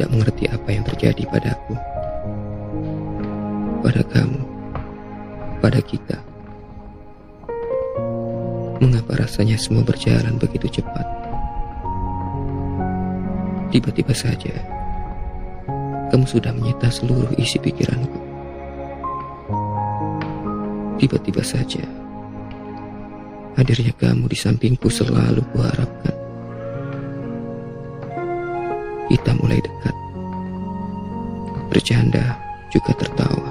tidak mengerti apa yang terjadi padaku, pada kamu, pada kita. Mengapa rasanya semua berjalan begitu cepat? Tiba-tiba saja, kamu sudah menyita seluruh isi pikiranku. Tiba-tiba saja, hadirnya kamu di sampingku selalu kuharapkan. Kita mulai dekat, bercanda juga tertawa.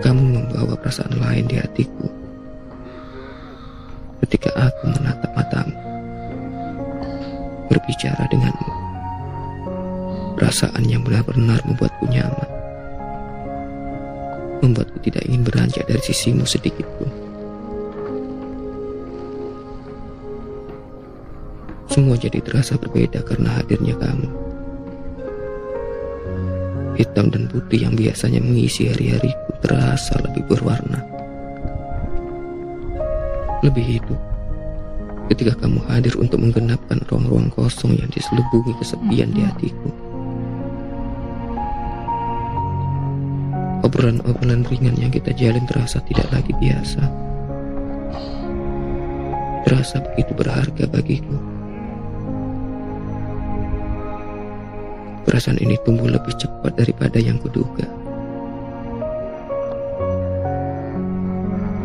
Kamu membawa perasaan lain di hatiku ketika aku menatap matamu, berbicara denganmu. Perasaan yang benar-benar membuatku nyaman, membuatku tidak ingin beranjak dari sisimu sedikit pun. Semua jadi terasa berbeda karena hadirnya kamu. Hitam dan putih yang biasanya mengisi hari-hariku terasa lebih berwarna, lebih hidup ketika kamu hadir untuk menggenapkan ruang-ruang kosong yang diselubungi kesepian di hatiku. Obrolan-obrolan ringan yang kita jalin terasa tidak lagi biasa, terasa begitu berharga bagiku. Perasaan ini tumbuh lebih cepat daripada yang kuduga.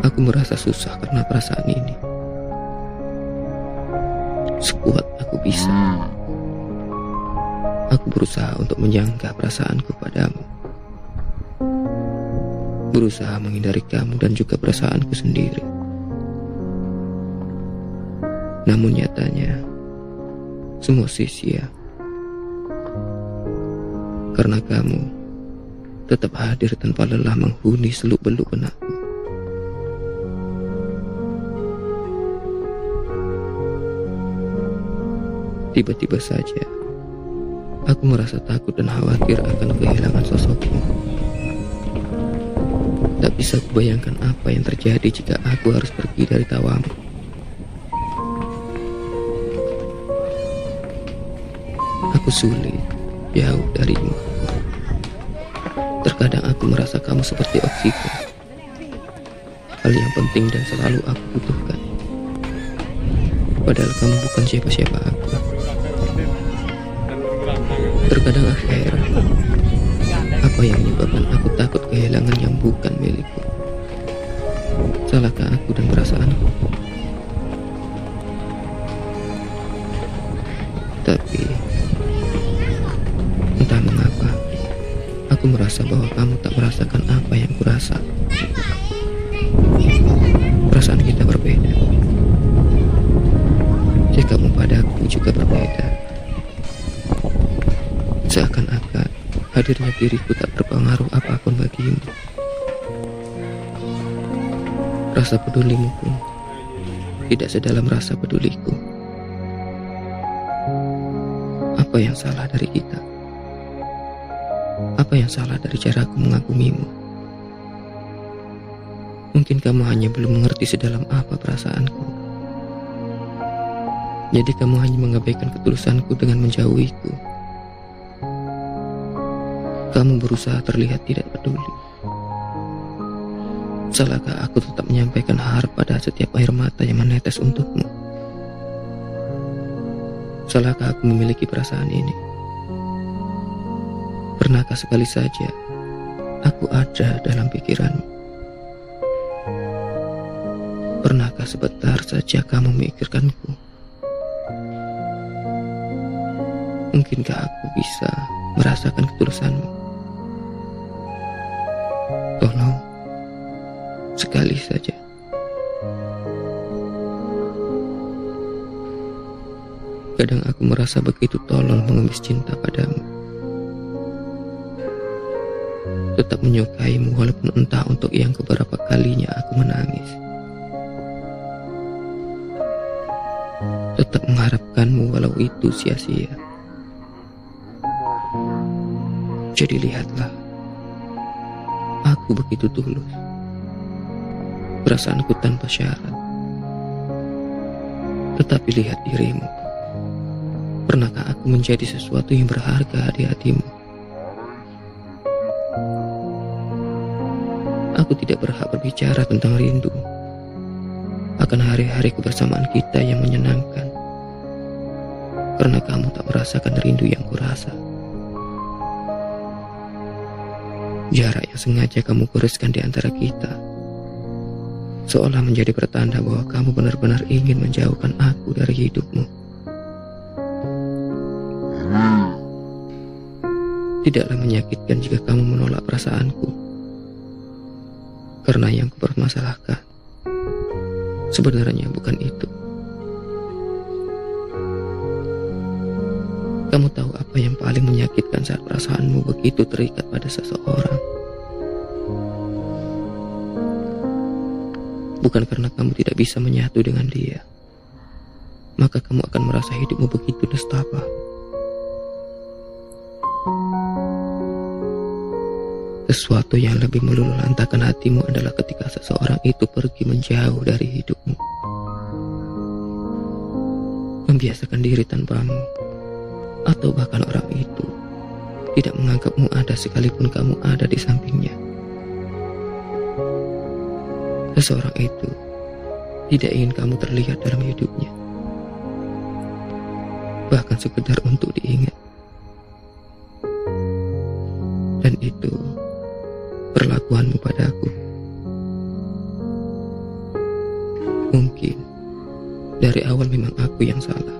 Aku merasa susah karena perasaan ini. Sekuat aku bisa, aku berusaha untuk menjaga perasaanku padamu, berusaha menghindari kamu dan juga perasaanku sendiri. Namun nyatanya, semua sia-sia. Karena kamu tetap hadir tanpa lelah menghuni seluk-beluk benakku. Tiba-tiba saja, aku merasa takut dan khawatir akan kehilangan sosokmu. Tak bisa kubayangkan apa yang terjadi jika aku harus pergi dari tawamu. Aku sulit jauh darimu. Terkadang aku merasa kamu seperti oksigen, hal yang penting dan selalu aku butuhkan. Padahal kamu bukan siapa-siapa aku. Terkadang aku heran, apa yang menyebabkan aku takut kehilangan yang bukan milikku. Salahkah aku dan perasaanku? Tapi entah mengapa, aku merasa bahwa kamu tak merasakan apa yang kurasa. Perasaan kita berbeda. Sikapmu padaku juga berbeda. Seakan-akan hadirnya diriku tak berpengaruh apapun bagimu. Rasa pedulimu pun tidak sedalam rasa peduliku. Apa yang salah dari kita? Apa yang salah dari caraku mengagumimu? Mungkin kamu hanya belum mengerti sedalam apa perasaanku. Jadi kamu hanya mengabaikan ketulusanku dengan menjauhiku. Kamu berusaha terlihat tidak peduli. Salahkah aku tetap menyampaikan harap pada setiap air mata yang menetes untukmu? Salahkah aku memiliki perasaan ini? Pernahkah sekali saja aku ada dalam pikiranmu? Pernahkah sebentar saja kamu memikirkanku? Mungkinkah aku bisa merasakan ketulusanmu? Tolong, sekali saja. Kadang aku merasa begitu tolol mengemis cinta padamu. Tetap menyukaimu walaupun entah untuk yang keberapa kalinya aku menangis. Tetap mengharapkanmu walau itu sia-sia. Jadi lihatlah, aku begitu tulus. Perasaanku tanpa syarat. Tetapi lihat dirimu, Pernahkah aku menjadi sesuatu yang berharga di hatimu? Aku tidak berhak berbicara tentang rindu akan hari-hari kebersamaan kita yang menyenangkan, karena kamu tak merasakan rindu yang kurasa. Jarak yang sengaja kamu goreskan di antara kita seolah menjadi pertanda bahwa kamu benar-benar ingin menjauhkan aku dari hidupmu. Tidaklah menyakitkan jika kamu menolak perasaanku, karena yang kupermasalahkan sebenarnya bukan itu. Kamu tahu apa yang paling menyakitkan saat perasaanmu begitu terikat pada seseorang? Bukan karena kamu tidak bisa menyatu dengan dia, maka kamu akan merasa hidupmu begitu nestapa. Sesuatu yang lebih meluluhlantakan hatimu adalah ketika seseorang itu pergi menjauh dari hidupmu, membiasakan diri tanpamu, atau bahkan orang itu tidak menganggapmu ada sekalipun kamu ada di sampingnya. Seseorang itu tidak ingin kamu terlihat dalam hidupnya, bahkan sekedar untuk diingat. Dan itu perlakuanmu padaku. Mungkin dari awal memang aku yang salah.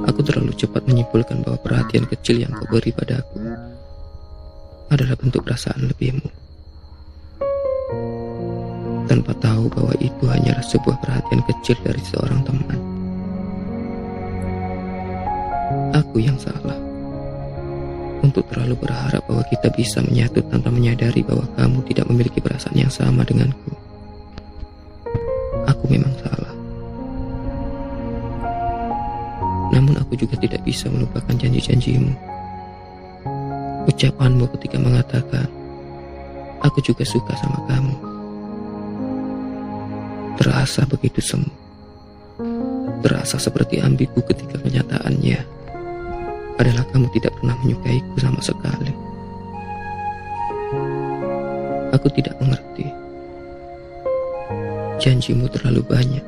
Aku terlalu cepat menyimpulkan bahwa perhatian kecil yang kau beri padaku adalah bentuk perasaan lebihmu, tanpa tahu bahwa itu hanyalah sebuah perhatian kecil dari seorang teman. Aku yang salah untuk terlalu berharap bahwa kita bisa menyatu tanpa menyadari bahwa kamu tidak memiliki perasaan yang sama denganku. Aku memang salah. Namun aku juga tidak bisa melupakan janji-janjimu. Ucapanmu ketika mengatakan, aku juga suka sama kamu, terasa begitu semu. Terasa seperti ambigu ketika kenyataannya adalah kamu tidak pernah menyukaiku sama sekali. Aku tidak mengerti. Janjimu terlalu banyak,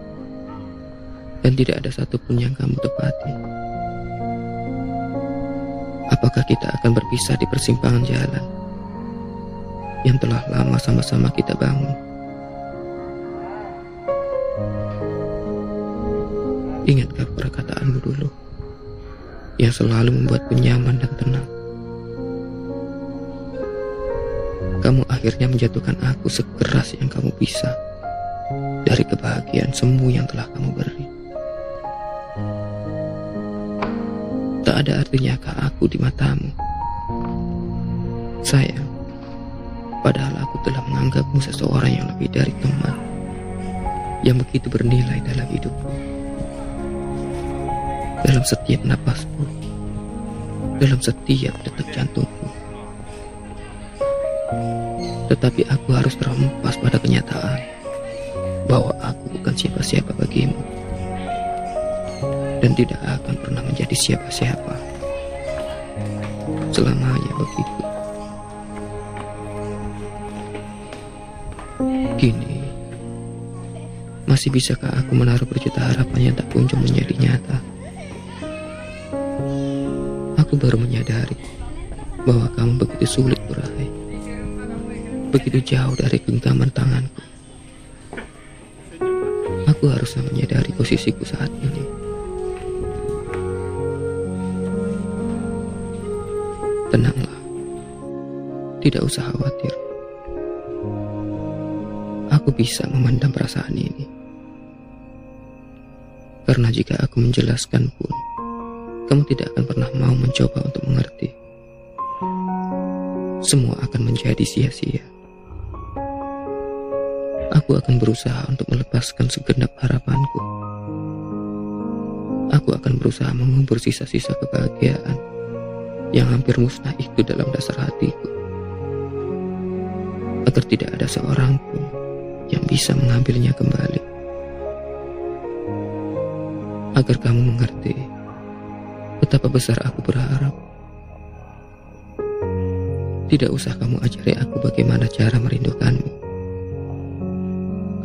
dan tidak ada satupun yang kamu tepati. Apakah kita akan berpisah di persimpangan jalan yang telah lama sama-sama kita bangun? Ingatkah perkataanmu dulu yang selalu membuatku nyaman dan tenang? Kamu akhirnya menjatuhkan aku sekeras yang kamu bisa dari kebahagiaan semu yang telah kamu beri. Tak ada artinyakah aku di matamu? Sayang, padahal aku telah menganggapmu seseorang yang lebih dari teman, yang begitu bernilai dalam hidupku. Dalam setiap napasku, dalam setiap detak jantungku. Tetapi aku harus terhempas pada kenyataan bahwa aku bukan siapa-siapa bagimu, dan tidak akan pernah menjadi siapa-siapa selamanya begitu. Kini, masih bisakah aku menaruh berjuta harapan yang tak kunjung menjadi nyata? Aku baru menyadari bahwa kamu begitu sulit berakhir, begitu jauh dari genggaman tanganku. Aku harusnya menyadari posisiku saat ini. Tenanglah, tidak usah khawatir. Aku bisa memendam perasaan ini, karena jika aku menjelaskan pun, kamu tidak akan pernah mau mencoba untuk mengerti. Semua akan menjadi sia-sia. Aku akan berusaha untuk melepaskan segenap harapanku. Aku akan berusaha mengubur sisa-sisa kebahagiaan yang hampir musnah itu dalam dasar hatiku, agar tidak ada seorang pun yang bisa mengambilnya kembali. Agar kamu mengerti Betapa besar aku berharap. Tidak usah kamu ajari aku bagaimana cara merindukanmu.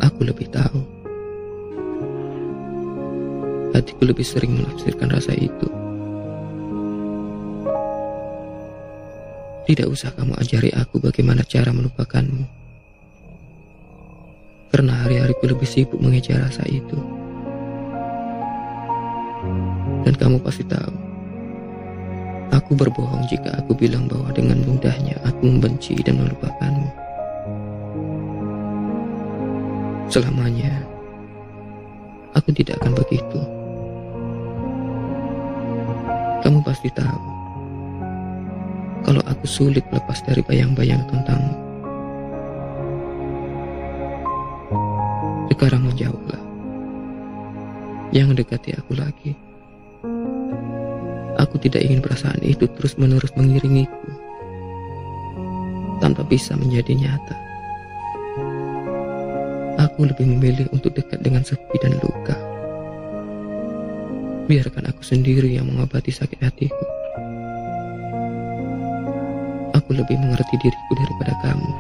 Aku lebih tahu. Hatiku lebih sering menafsirkan rasa itu. Tidak usah kamu ajari aku bagaimana cara melupakanmu. Karena hari-hariku lebih sibuk mengejar rasa itu. Dan kamu pasti tahu, aku berbohong jika aku bilang bahwa dengan mudahnya aku membenci dan melupakanmu. Selamanya, aku tidak akan begitu. Kamu pasti tahu, kalau aku sulit lepas dari bayang-bayang tentangmu. Sekarang menjauhlah. Jangan dekati aku lagi. Aku tidak ingin perasaan itu terus-menerus mengiringiku tanpa bisa menjadi nyata. Aku lebih memilih untuk dekat dengan sepi dan luka. Biarkan aku sendiri yang mengobati sakit hatiku. Aku lebih mengerti diriku daripada kamu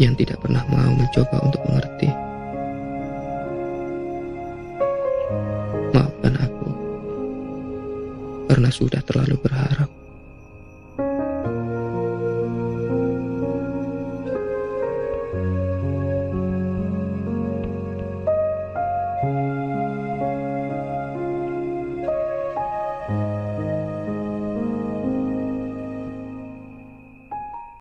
yang tidak pernah mau mencoba untuk mengerti. Maafkan aku karena sudah terlalu berharap.